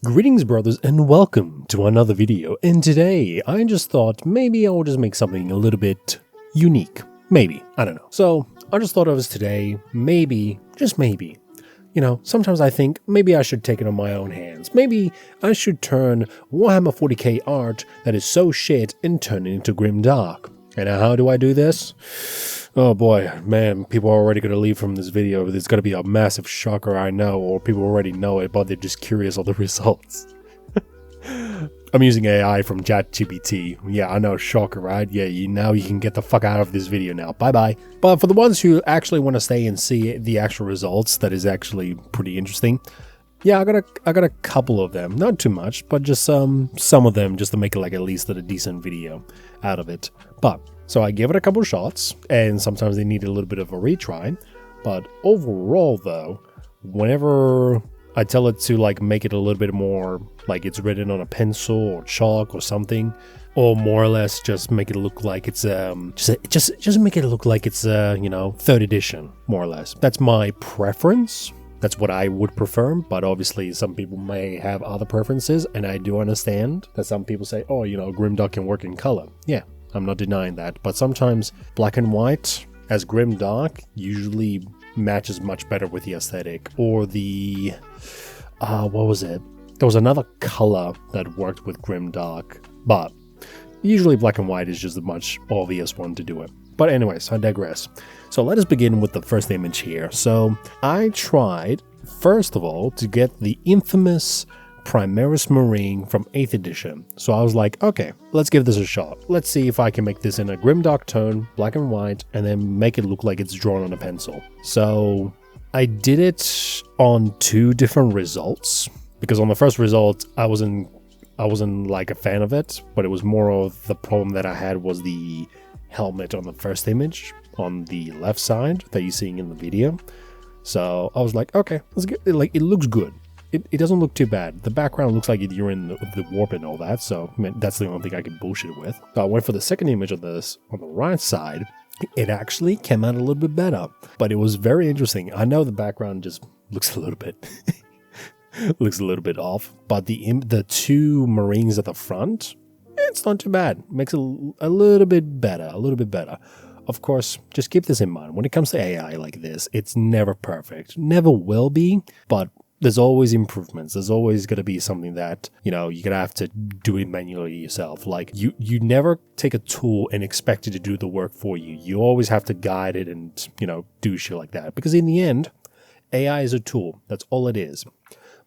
Greetings brothers and welcome to another video, and today I just thought maybe I'll just make something a little bit unique. Maybe, I don't know. So I just thought of this today, maybe, just maybe. You know, sometimes I think maybe I should take it on my own hands. Maybe I should turn Warhammer 40k art that is so shit and turn it into grimdark. And how do I do this? Oh boy, man, people are already going to leave from this video. There's going to be a massive shocker, I know, or people already know it, but they're just curious of the results. I'm using AI from ChatGPT. Yeah, I know, shocker, right? Yeah, now you can get the fuck out of this video now. Bye-bye. But for the ones who actually want to stay and see the actual results, that is actually pretty interesting. Yeah, I got a couple of them. Not too much, but just some of them just to make it like at least a decent video out of it. But so I give it a couple shots, and sometimes they need a little bit of a retry. But overall, though, whenever I tell it to like make it a little bit more like it's written on a pencil or chalk or something, or more or less just make it look like it's just make it look like it's you know, third edition, more or less. That's my preference. That's what I would prefer, but obviously some people may have other preferences, and I do understand that some people say, oh, you know, Grimdark can work in color. Yeah, I'm not denying that, but sometimes black and white as Grimdark usually matches much better with the aesthetic, or the, what was it? There was another color that worked with Grimdark, but usually black and white is just the much obvious one to do it. But anyways, I digress. So let us begin with the first image here. So I tried, first of all, to get the infamous Primaris Marine from 8th edition. So I was like, okay, let's give this a shot. Let's see if I can make this in a grimdark tone, black and white, and then make it look like it's drawn on a pencil. So I did it on two different results, because on the first result, I wasn't like a fan of it, but it was more of the problem that I had was the helmet on the first image on the left side that you're seeing in the video. So I was like, okay, let's get it. Like, it looks good. It doesn't look too bad. The background looks like you're in the warp and all that, so I mean, that's the only thing I can bullshit with. So I went for the second image of this on the right side. It actually came out a little bit better, but it was very interesting. I know the background just looks a little bit looks a little bit off, but the two Marines at the front, it's not too bad. Makes it a little bit better, Of course, just keep this in mind. When it comes to AI like this, it's never perfect. Never will be, but there's always improvements. There's always going to be something that, you know, you're going to have to do it manually yourself. Like, you never take a tool and expect it to do the work for you. You always have to guide it and, you know, do shit like that. Because in the end, AI is a tool. That's all it is.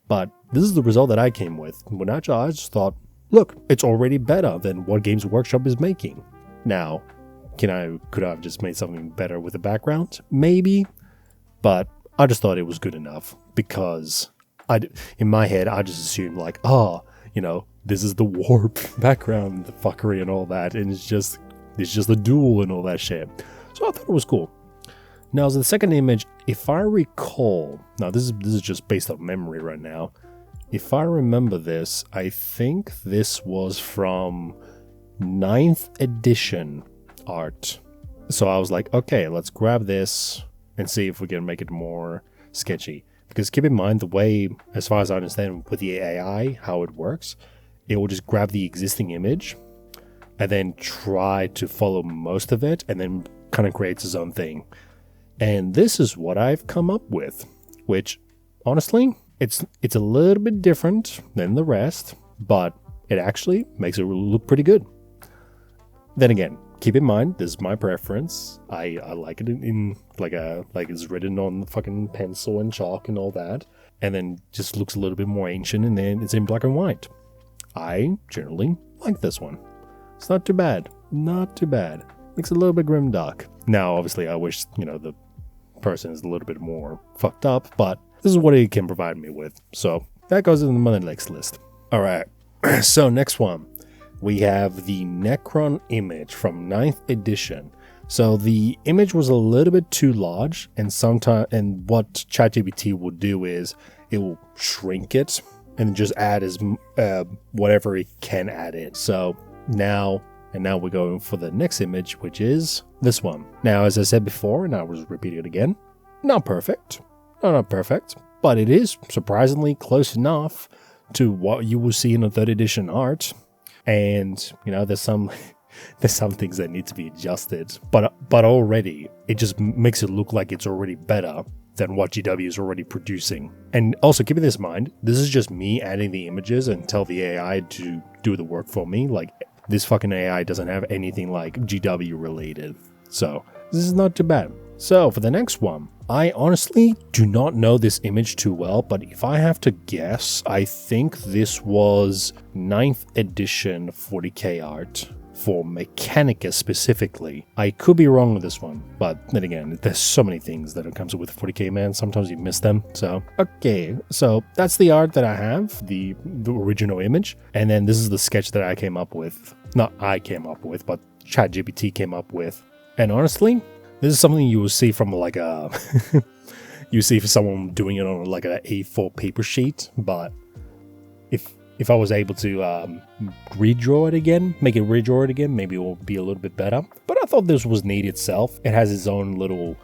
But this is the result that I came with. When I just thought, look, it's already better than what Games Workshop is making. Now, could I have just made something better with the background? Maybe. But I just thought it was good enough, because in my head, I just assumed like, oh, you know, this is the warp background, the fuckery and all that, and it's just a duel and all that shit. So I thought it was cool. Now, as the second image, if I recall, now this is just based on memory right now. If I remember this, I think this was from 9th edition art. So I was like, okay, let's grab this and see if we can make it more sketchy. Because keep in mind, the way, as far as I understand with the AI, how it works, it will just grab the existing image and then try to follow most of it and then kind of creates its own thing. And this is what I've come up with, which honestly, it's a little bit different than the rest, but it actually makes it look pretty good. Then again, keep in mind, this is my preference. I like it in like it's written on fucking pencil and chalk and all that, and then just looks a little bit more ancient, and then it's in black and white. I generally like this one. It's not too bad. Not too bad. Makes it a little bit grimdark. Now, obviously, I wish, you know, the person is a little bit more fucked up, but this is what it can provide me with. So that goes in my next list. All right. So next one. We have the Necron image from 9th edition. So the image was a little bit too large, and what ChatGPT will do is it will shrink it and just add as whatever it can add in. So now we're going for the next image, which is this one. Now, as I said before, and I was repeating it again, not perfect, but it is surprisingly close enough to what you will see in a 3rd edition art. And, you know, there's some things that need to be adjusted, but already it just makes it look like it's already better than what GW is already producing. And also keeping this in mind, this is just me adding the images and tell the AI to do the work for me. Like, this fucking AI doesn't have anything like GW related. So this is not too bad. So for the next one, I honestly do not know this image too well, but if I have to guess, I think this was 9th edition 40k art for Mechanicus specifically. I could be wrong with this one, but then again, there's so many things that it comes with 40k, man. Sometimes you miss them. So, okay. So that's the art that I have, the original image. And then this is the sketch that I came up with. Not I came up with, but ChatGPT came up with. And honestly, this is something you will see from like a... you see someone doing it on like an A4 paper sheet, but if I was able to redraw it again, maybe it will be a little bit better. But I thought this was neat itself. It has its own little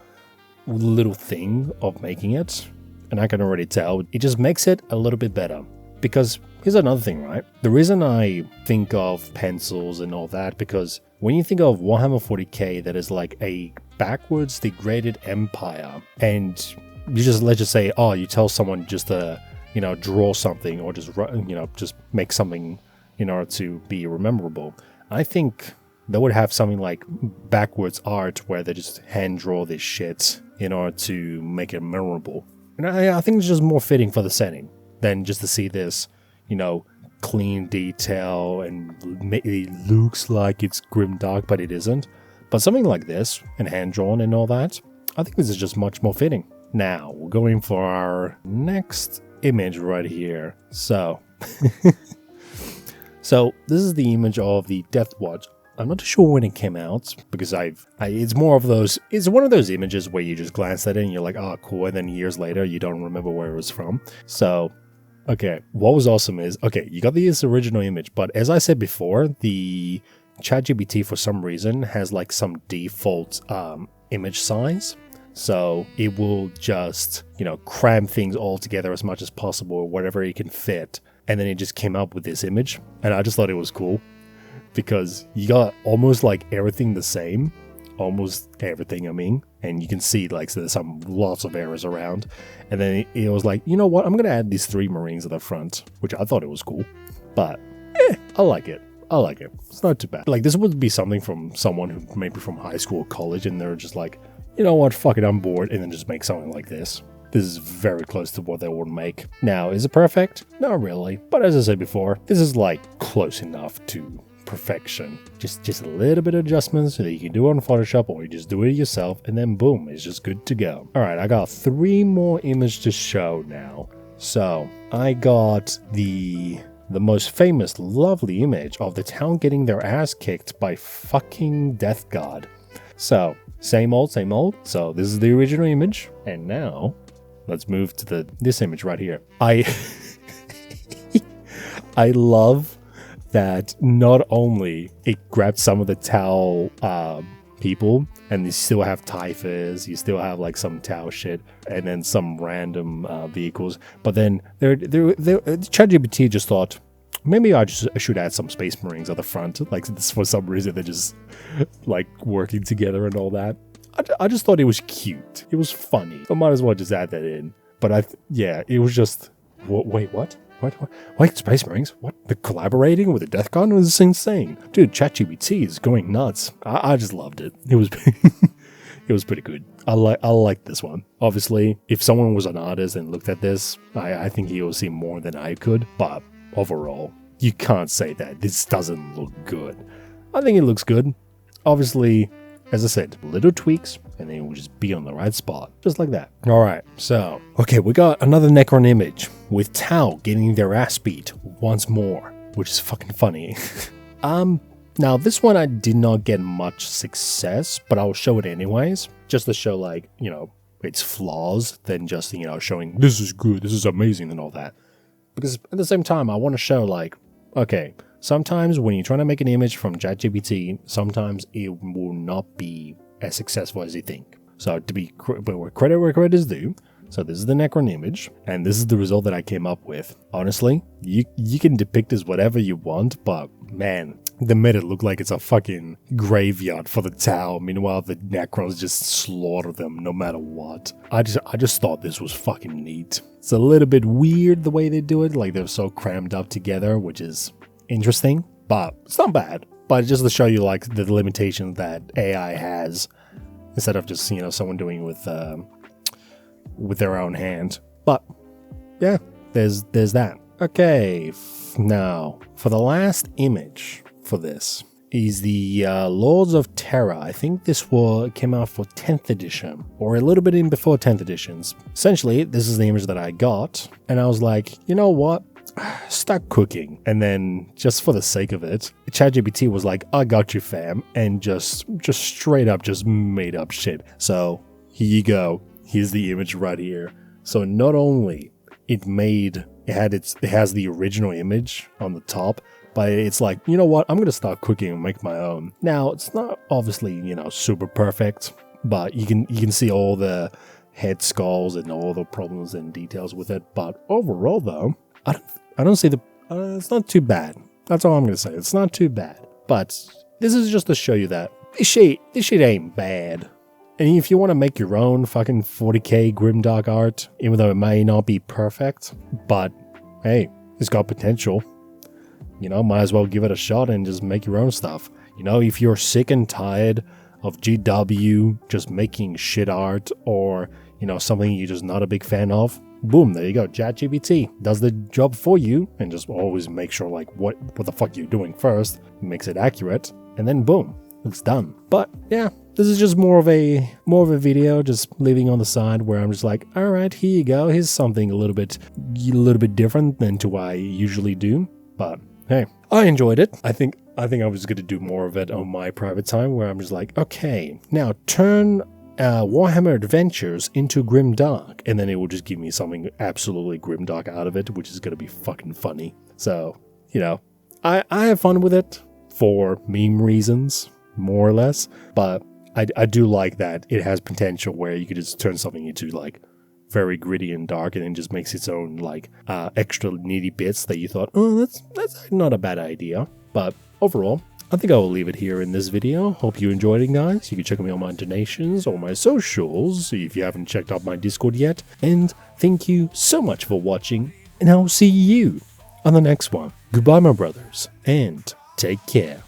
thing of making it, and I can already tell it just makes it a little bit better. Because here's another thing, right? The reason I think of pencils and all that, because when you think of Warhammer 40k, that is like a backwards degraded empire, and you just, let's just say, oh, you tell someone just to, you know, draw something or just, you know, just make something in order to be rememberable. I think they would have something like backwards art where they just hand draw this shit in order to make it memorable. And I think it's just more fitting for the setting than just to see this, you know, clean detail and it looks like it's grimdark, but it isn't. But something like this and hand-drawn and all that, I think this is just much more fitting. Now, we're going for our next image right here. So, so this is the image of the Death Watch. I'm not too sure when it came out because it's more of those, it's one of those images where you just glance at it and you're like, oh, cool. And then years later, you don't remember where it was from. So, okay, what was awesome is, okay, you got this original image, but as I said before, the ChatGPT for some reason has like some default image size. So it will just, you know, cram things all together as much as possible or whatever it can fit. And then it just came up with this image. And I just thought it was cool because you got almost like everything the same. Almost everything, I mean. And you can see like so there's some lots of errors around. And then it was like, you know what? I'm going to add these 3 Marines at the front, which I thought it was cool. But I like it. I like it. It's not too bad. Like this would be something from someone who maybe from high school or college and they're just like, you know what, fuck it, I'm bored, and then just make something like this. This is very close to what they would make. Now, is it perfect? Not really, but as I said before, this is like close enough to perfection. Just a little bit of adjustments so that you can do it on Photoshop or you just do it yourself, and then boom, it's just good to go. Alright, I got 3 more images to show now. So, I got the most famous, lovely image of the town getting their ass kicked by fucking Death God. So, same old, same old. So this is the original image. And now, let's move to this image right here. I love that not only it grabbed some of the Tau people, and you still have Typhus, you still have like some Tau shit, and then some random vehicles. But then ChatGPT just thought, maybe I should add some Space Marines at the front. Like this, for some reason, they're just like working together and all that. I just thought it was cute. It was funny. I might as well just add that in. But yeah, it was just, wait, what? Wait, Space Marines? What? They're collaborating with the Death God? This is insane. Dude, ChatGPT is going nuts. I just loved it. It was it was pretty good. I like this one. Obviously, if someone was an artist and looked at this, I think he will see more than I could. But overall, you can't say that this doesn't look good. I think it looks good. Obviously, as I said, little tweaks, and then it will just be on the right spot. Just like that. Alright, so, okay, we got another Necron image with Tau getting their ass beat once more, which is fucking funny. Now this one I did not get much success, but I'll show it anyways, just to show like, you know, its flaws, than just, you know, showing this is good, this is amazing and all that. Because at the same time, I want to show like, okay, sometimes when you're trying to make an image from ChatGPT, sometimes it will not be as successful as you think. So to be where credit is due, So this is the Necron image, and this is the result that I came up with. Honestly, you can depict this whatever you want, but man, they made it look like it's a fucking graveyard for the Tau. Meanwhile, the Necrons just slaughter them no matter what. I just thought this was fucking neat. It's a little bit weird the way they do it, like they're so crammed up together, which is interesting, but it's not bad. But just to show you like the limitations that AI has, instead of just, you know, someone doing it with their own hand. But yeah, there's that. Okay, now for the last image for this is the Lords of Terra. I think this came out for 10th edition, or a little bit in before 10th editions. Essentially, this is the image that I got, and I was like, you know what? Start cooking. And then, just for the sake of it, ChatGPT was like, I got you, fam, and just straight up just made up shit. So here you go. Here's the image right here. So not only it has the original image on the top, but it's like, you know what, I'm gonna start cooking and make my own. Now, it's not obviously, you know, super perfect, but you can see all the head skulls and all the problems and details with it. But overall, though, I don't see it's not too bad. That's all I'm gonna say. It's not too bad. But this is just to show you that this shit ain't bad. And if you want to make your own fucking 40k grimdark art, even though it may not be perfect, but hey, it's got potential. You know, might as well give it a shot and just make your own stuff. You know, if you're sick and tired of GW just making shit art, or, you know, something you're just not a big fan of, boom, there you go. ChatGPT does the job for you, and just always make sure like what the fuck you're doing first, makes it accurate, and then boom, it's done. But yeah, this is just more of a video, just leaving on the side, where I'm just like, all right, here you go. Here's something a little bit different than to what I usually do. But hey, I enjoyed it. I think I was going to do more of it on my private time, where I'm just like, okay, now turn Warhammer Adventures into Grimdark, and then it will just give me something absolutely Grimdark out of it, which is going to be fucking funny. So, you know, I have fun with it for meme reasons, more or less, but I do like that it has potential where you could just turn something into like very gritty and dark, and then just makes its own like extra needy bits that you thought, oh, that's not a bad idea. But overall, I think I will leave it here in this video. Hope you enjoyed it, guys. You can check me on my donations or my socials if you haven't checked out my Discord yet. And thank you so much for watching, and I'll see you on the next one. Goodbye, my brothers, and take care.